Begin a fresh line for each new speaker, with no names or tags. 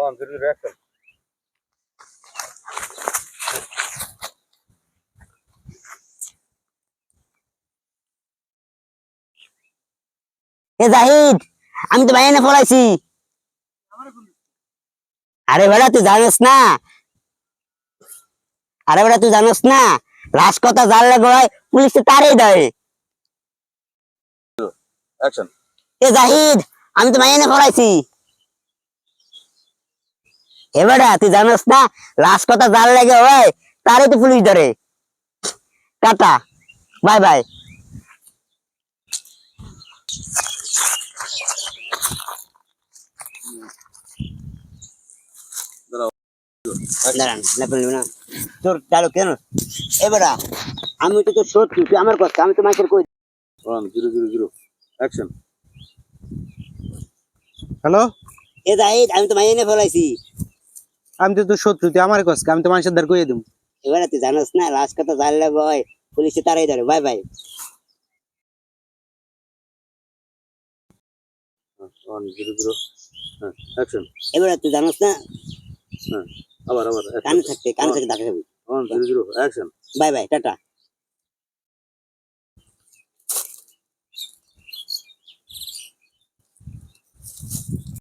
One zero zero action.
এ জাহিদ, আমি তো বাইরে পড়াইছি। আরে বেটা তুই জানিস না, আরে বেটা তুই জানিস না, লাশ কথা জানলে গয় পুলিশে তাড়িয়ে দেয়।
অ্যাকশন।
এ জাহিদ, আমি তো বাইরে পড়াইছি। এ বেটা তুই জানিস না, লাশ কথা জানলে গয় তারে তো পুলিশ ধরে। Tata, bye bye. দাঁড়ান, লেপেল না তোর ডালো কেন? এ বেটা, আমি তো তোর শত্রু, তুই আমার কথা, আমি তো মাইকের কই।
One zero zero zero action.
Hello,
এ জাহিদ, আমি তো বাইরে পড়াইছি।
আমি তো তোর শত্রু, তুই আমার কাছে, আমি তো মানুষের দ্বার কইয়ে দিব।
এবারে তুই জানিস না, লাশ কথা জানলে গয় পুলিশে তাড়িয়ে ধরে। Bye bye.
One zero zero action.
এবারে তুই জানিস না,
আবার
কানে থাকতে দেখা খাবি।
One zero zero action.
Bye bye, tata.